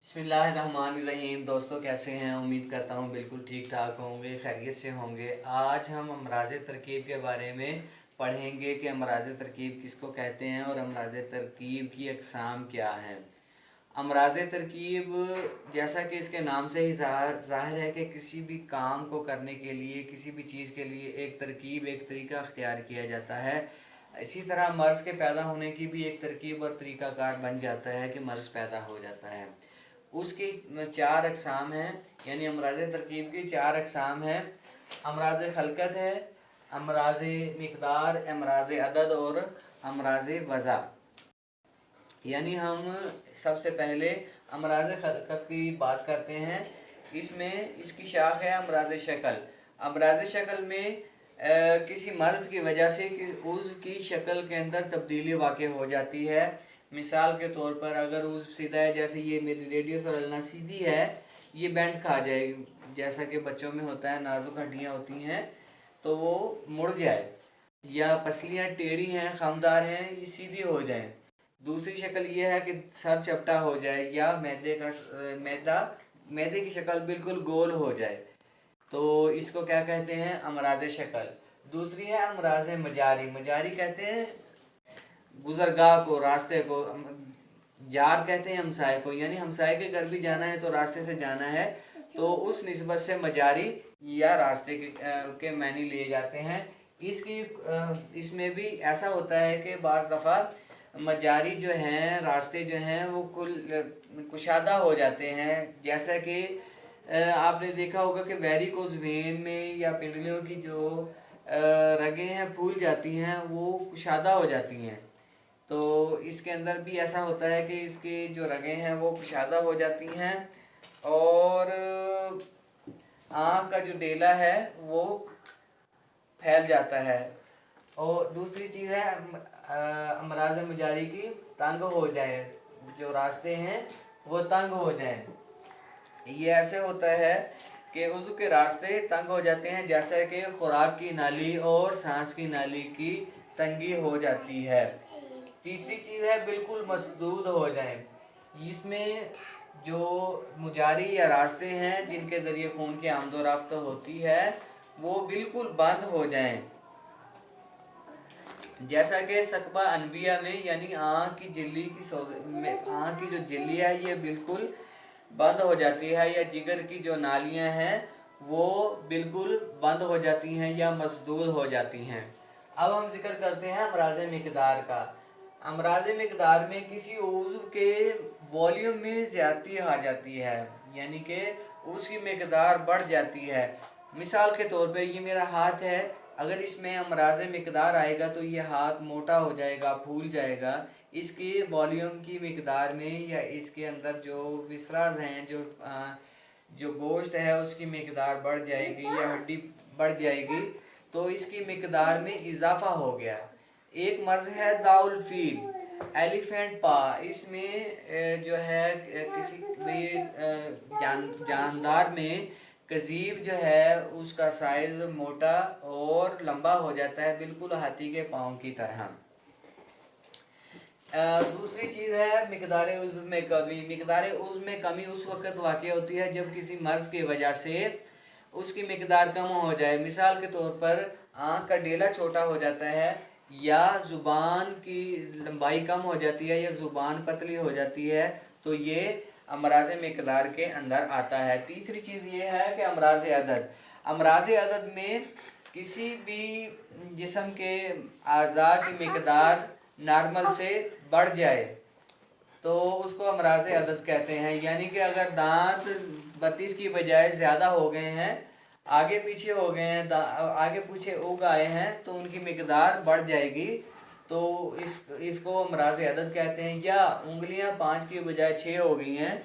बिस्मिल्लाहिर्रहमानिर्रहीम। दोस्तों कैसे हैं? उम्मीद करता हूँ बिल्कुल ठीक ठाक होंगे, खैरियत से होंगे। आज हम अमराज तरकीब के बारे में पढ़ेंगे कि अमराज तरकीब किसको कहते हैं और अमराज तरकीब की अक़साम क्या हैं। अमराज तरकीब जैसा कि इसके नाम से ही ज़ाहिर है कि किसी भी काम को करने के लिए, किसी भी चीज़ के लिए एक तरकीब, एक तरीका अख्तियार किया जाता है। इसी तरह मर्ज़ के पैदा होने की भी एक तरकीब और तरीक़ाकार बन जाता है कि मर्ज़ पैदा हो जाता है। उसकी चार अक़साम हैं, यानी अमराज तरकीब की चार अक़साम हैं। अमराज खलकत है, अमराज मिक़दार, अमराज अदद और अमराज वज़ा। यानी हम सबसे पहले अमराज खलकत की बात करते हैं। इसमें इसकी शाख है अमराज शक्ल। अमराज शक्ल में किसी मर्ज़ की वजह से उसकी शक्ल के अंदर तब्दीली वाक़ई हो जाती है। मिसाल के तौर पर अगर उस सीधा है, जैसे ये मेरी रेडियस और अल्ना सीधी है, ये बैंड खा जाए, जैसा कि बच्चों में होता है, नाजुक हड्डियाँ होती हैं तो वो मुड़ जाए, या पसलियाँ टेढ़ी हैं, खमदार हैं, ये सीधी हो जाएं। दूसरी शक्ल ये है कि सर चपटा हो जाए या मैदे की शक्ल बिल्कुल गोल हो जाए, तो इसको क्या कहते हैं? अमराज शक्ल। दूसरी है अमराज मजारी। मजारी कहते हैं गुजरगाह को, रास्ते को। जार कहते हैं हमसाए को, यानी हमसाए के घर भी जाना है तो रास्ते से जाना है, तो उस निस्बत से मजारी या रास्ते के मानी लिए जाते हैं। इसमें भी ऐसा होता है कि बाज़ दफ़ा मजारी जो हैं, रास्ते जो हैं, वो कुशादा हो जाते हैं। जैसा कि आपने देखा होगा कि वेरिकोज़ वेन में या पिंडलियों की जो रगें हैं फूल जाती हैं, वो कुशादा हो जाती हैं। तो इसके अंदर भी ऐसा होता है कि इसकी जो रगें हैं वो कुशादा हो जाती हैं और आँख का जो डेला है वो फैल जाता है। और दूसरी चीज़ है अमराज मजारी की तंग हो जाए, जो रास्ते हैं वो तंग हो जाएं। ये ऐसे होता है कि वज़ू के रास्ते तंग हो जाते हैं, जैसे कि खुराक की नाली और सांस की नाली की तंगी हो जाती है। तीसरी चीज़ है बिल्कुल मसदूद हो जाएं। इसमें जो मुजारी या रास्ते हैं जिनके ज़रिए खून की आमदोरफ्त होती है वो बिल्कुल बंद हो जाएं। जैसा कि सकबा अनबिया में, यानी आँख की झिल्ली आँख की जो झिल्ली है ये बिल्कुल बंद हो जाती है, या जिगर की जो नालियाँ हैं वो बिल्कुल बंद हो जाती हैं या मसदूद हो जाती हैं। अब हम जिक्र करते हैं अमराज मिक़दार का। अमराज मिक़दार में किसी उज़्व के वॉल्यूम में ज़्यादती आ जाती है, यानी कि उसकी मिक़दार बढ़ जाती है। मिसाल के तौर पे ये मेरा हाथ है, अगर इसमें अमराज मिक़दार आएगा तो ये हाथ मोटा हो जाएगा, फूल जाएगा। इसकी वॉल्यूम की मिक़दार में या इसके अंदर जो विसराज हैं, जो गोश्त है उसकी मिक़दार बढ़ जाएगी या हड्डी बढ़ जाएगी, तो इसकी मिक़दार में इजाफा हो गया। एक मर्ज़ है दाउल फील, एलिफेंट पा। इसमें जो है किसी भी जानदार में कज़ीब जो है उसका साइज़ मोटा और लंबा हो जाता है, बिल्कुल हाथी के पाँव की तरह। दूसरी चीज़ है मिक़दार उज़्व में कमी। मिक़दार उज़्व में कमी उस वक़्त वाक़ई होती है जब किसी मर्ज़ की वजह से उसकी मिक़दार कम हो जाए। मिसाल के तौर पर आँख का डेला छोटा हो जाता है, या ज़ुबान की लंबाई कम हो जाती है, या ज़ुबान पतली हो जाती है, तो ये अमराज मिक़दार के अंदर आता है। तीसरी चीज़ ये है कि अमराज अदद। अमराज अदद में किसी भी जिस्म के आज़ा की मिक़दार नॉर्मल से बढ़ जाए तो उसको अमराज अदद कहते हैं। यानी कि अगर दांत 32 की बजाय ज़्यादा हो गए हैं, आगे पीछे हो गए हैं, आगे पीछे उग आए हैं, तो उनकी मिक़दार बढ़ जाएगी, तो इसको अमराज अदद कहते हैं। या उंगलियां 5 की बजाय 6 हो गई हैं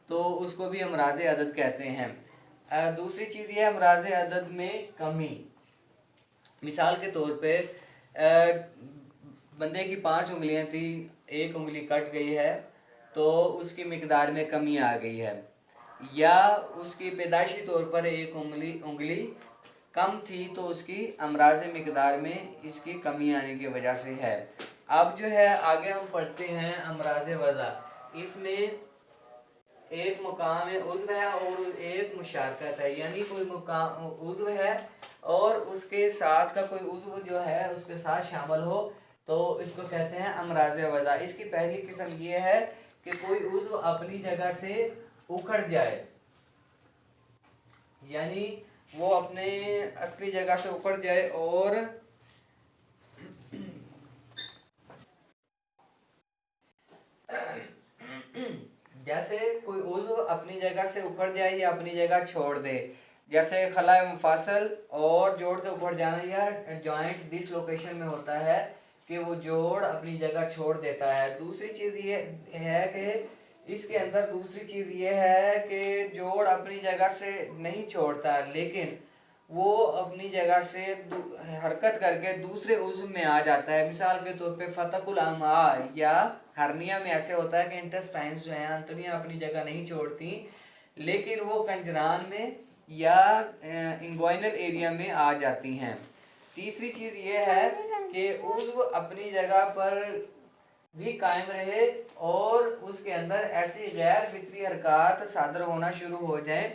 तो उसको भी अमराज अदद कहते हैं। दूसरी चीज़ ये अमराज अदद में कमी। मिसाल के तौर पे बंदे की 5 उंगलियां थी, एक उंगली कट गई है तो उसकी मिक़दार में कमी आ गई है, या उसकी पैदाइशी तौर पर एक उंगली कम थी तो उसकी अमराज मिक़दार में इसकी कमी आने की वजह से है। अब जो है आगे हम पढ़ते हैं अमराज वज़ा। इसमें ایک مقام عضو ہے اور ایک مشارکت ہے، یعنی کوئی مقام عضو ہے اور اس کے ساتھ کا کوئی عضو جو ہے اس کے ساتھ شامل ہو تو اس کو کہتے ہیں امراض وضع۔ اس کی پہلی قسم یہ ہے کہ کوئی عضو اپنی جگہ سے اکھڑ جائے، یعنی وہ اپنے اصلی جگہ سے اکھڑ جائے، اور جیسے کوئی عضو اپنی جگہ سے اکھڑ جائے یا اپنی جگہ چھوڑ دے، جیسے خلاء مفاصل اور جوڑ کے اکھڑ جانا یا جوائنٹ ڈس لوکیشن میں ہوتا ہے کہ وہ جوڑ اپنی جگہ چھوڑ دیتا ہے۔ دوسری چیز یہ ہے کہ اس کے اندر دوسری چیز یہ ہے کہ جوڑ اپنی جگہ سے نہیں چھوڑتا، لیکن وہ اپنی جگہ سے حرکت کر کے دوسرے عضو میں آ جاتا ہے۔ مثال کے طور پہ فتق الامعاء یا ہرنیا میں ایسے ہوتا ہے کہ انٹسٹائنز جو ہیں، انتڑیاں اپنی جگہ نہیں چھوڑتی لیکن وہ کنجران میں یا انگوائنل ایریا میں آ جاتی ہیں۔ تیسری چیز یہ ہے کہ عضو اپنی جگہ پر بھی قائم رہے اور اس کے اندر ایسی غیر فطری حرکات صادر ہونا شروع ہو جائیں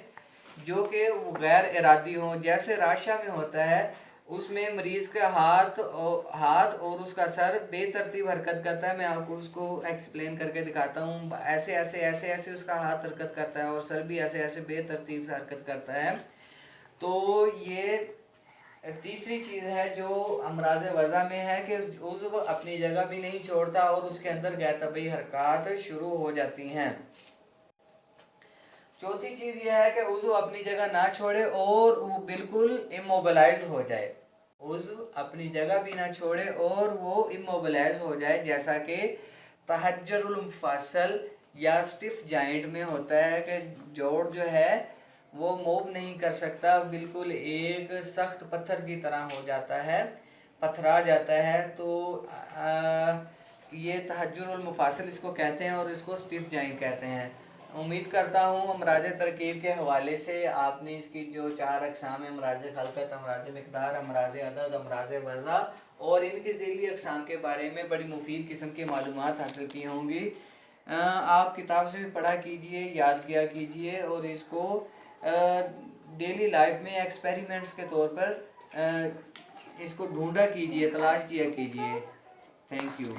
جو کہ وہ غیر ارادی ہوں، جیسے راشا میں ہوتا ہے، اس میں مریض کا ہاتھ اور اس کا سر بے ترتیب حرکت کرتا ہے۔ میں آپ کو اس کو ایکسپلین کر کے دکھاتا ہوں، ایسے ایسے ایسے ایسے اس کا ہاتھ حرکت کرتا ہے اور سر بھی ایسے ایسے بے ترتیب سے حرکت کرتا ہے۔ تو یہ تیسری چیز ہے جو امراض وضع میں ہے کہ عضو اپنی جگہ بھی نہیں چھوڑتا اور اس کے اندر غیر طبیعی حرکات شروع ہو جاتی ہیں۔ چوتھی چیز یہ ہے کہ عضو اپنی جگہ نہ چھوڑے اور وہ بالکل اموبلائز ہو جائے، عضو اپنی جگہ بھی نہ چھوڑے اور وہ اموبلائز ہو جائے، جیسا کہ تحجر المفاصل یا سٹف جائنٹ میں ہوتا ہے کہ جوڑ جو ہے وہ موو نہیں کر سکتا، بالکل ایک سخت پتھر کی طرح ہو جاتا ہے، پتھرا جاتا ہے۔ تو یہ تحجر المفاصل اس کو کہتے ہیں اور اس کو سٹف جائنٹ کہتے ہیں۔ امید کرتا ہوں امراض ترکیب کے حوالے سے آپ نے اس کی جو 4 اقسام ہیں، امراض خلقت، امراض مقدار، امراض عدد، امراض وضع، اور ان کی ذیلی اقسام کے بارے میں بڑی مفید قسم کی معلومات حاصل کی ہوں گی۔ آپ کتاب سے بھی پڑھا کیجئے، یاد کیا کیجئے اور اس کو ڈیلی لائف میں ایکسپیریمنٹس کے طور پر اس کو ڈھونڈا کیجئے، تلاش کیا کیجئے۔ Thank you.